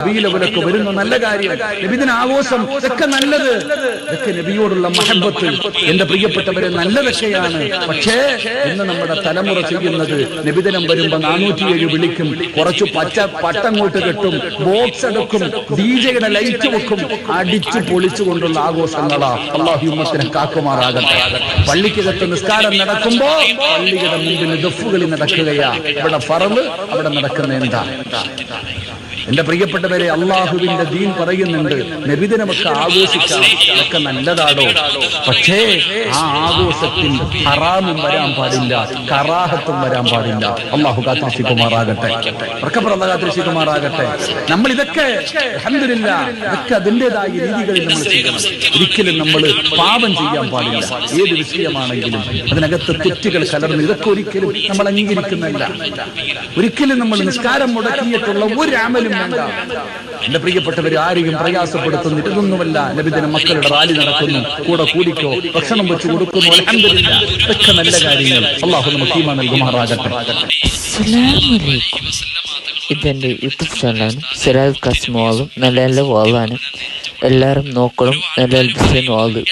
നബിയിലൊക്കെ വരുന്ന നല്ല കാര്യം, നബിദിന ആഘോഷം ഇതൊക്കെ നല്ലത്, ഇതൊക്കെ നബിയോടുള്ള മഹബത്ത്. എന്റെ പ്രിയപ്പെട്ടവരെ നല്ലതൊക്കെയാണ്. പക്ഷേ ഇന്ന് നമ്മുടെ തലമുറ ചെയ്യുന്നത് നബിദിനം വരുമ്പോ 407 വിളിക്കും, കുറച്ചു പട്ടങ്ങോട്ട് കെട്ടും, ബോക്സ് എടുക്കും, ഡിജെയുടെ ലൈറ്റ് വെക്കും, അടിച്ചു പൊളിച്ചുകൊണ്ടുള്ള ആഘോഷങ്ങളാ. അല്ലാഹു ഉമ്മത്തിനെ കാക്കുമാറാകട്ടെ. പള്ളിക്കകത്ത് നിസ്കാരം നടക്കുമ്പോ പള്ളിയുടെ മുമ്പിൽ ദഫുകളിൽ നടക്കുകയാ. ഇവിടെ ഫർള്, അവിടെ നടക്കുന്ന എന്താ? എന്റെ പ്രിയപ്പെട്ടവരെ, അള്ളാഹുവിന്റെ ദീൻ പറയുന്നുണ്ട് നബിദിനമൊക്കെ ആഘോഷിക്കാം, അതൊക്കെ നല്ലതാണോ? പക്ഷേ ആ ആഘോഷത്തിൽ ഹറാമും വരാൻ പാടില്ല, കറാഹത്തും വരാൻ പാടില്ല. അള്ളാഹു കാത്തിരക്ഷിക്കുമാറാകട്ടെ, കാത്തിരക്ഷിക്കുമാറാകട്ടെ. നമ്മൾ ഇതൊക്കെ അൽഹംദുലില്ലാഹ് ഇതൊക്കെ അതിൻ്റെതായ രീതികളിൽ നമ്മൾ ചെയ്യണം. ഒരിക്കലും നമ്മൾ പാപം ചെയ്യാൻ പാടില്ല. ഏത് വിഷയമാണെങ്കിലും അതിനകത്ത് തെറ്റുകൾ കലർന്ന് ഇതൊക്കെ ഒരിക്കലും നമ്മൾ അംഗീകരിക്കുന്നില്ല. ഒരിക്കലും നമ്മൾ നിസ്കാരം മുടക്കിയിട്ടുള്ള ഒരു അമലും വേണ്ട. എന്റെ പ്രിയപ്പെട്ടവർ, ആരെയും പ്രയാസപ്പെടുത്തുന്നു ഇതൊന്നുമല്ല. നബിദിനം മക്കളുടെ റാലി നടക്കുന്നു, കൂടെ കൂടിക്കോ, ഭക്ഷണം വെച്ച് കൊടുക്കുന്നു, അൽഹംദുലില്ലാഹ് ഇതൊക്കെ നല്ല കാര്യങ്ങൾ. അല്ലാഹു നമുക്ക് ഈമാൻ നൽകുമാറാകട്ടെ. ഇതെന്റെ യൂട്യൂബ് ചാനലാണ്. സിറാജ് കാസിമോളും നല്ല നല്ല വാളാണ്. എല്ലാവരും നോക്കണം, നല്ല ഡിസൈൻ വാള്.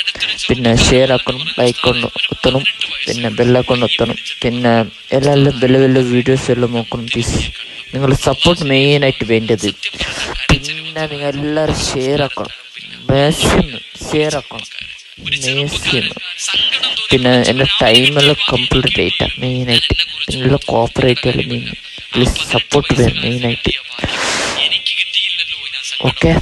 പിന്നെ ഷെയർ ആക്കണം, ലൈക്ക് കൊണ്ട് എത്തണം, പിന്നെ ബെല്ലൈക്കൺ എത്തണം. പിന്നെ എല്ലാ വലിയ വീഡിയോസ് എല്ലാം നോക്കണം പ്ലീസ്. നിങ്ങൾ സപ്പോർട്ട് മെയിനായിട്ട് വേണ്ടത്. പിന്നെ നിങ്ങൾ എല്ലാവരും ഷെയർ ആക്കണം, മാക്സിമം ഷെയർ ആക്കണം, മാക്സിമം. പിന്നെ എൻ്റെ ടൈമെല്ലാം കംപ്ലീറ്റ് ആയിട്ടാണ് മെയിനായിട്ട്. പിന്നെ എല്ലാം കോപ്പറേറ്റ് എല്ലാം മെയിൻ. പ്ലീസ് സപ്പോർട്ട് വേണം മെയിനായിട്ട്. ഓക്കെ.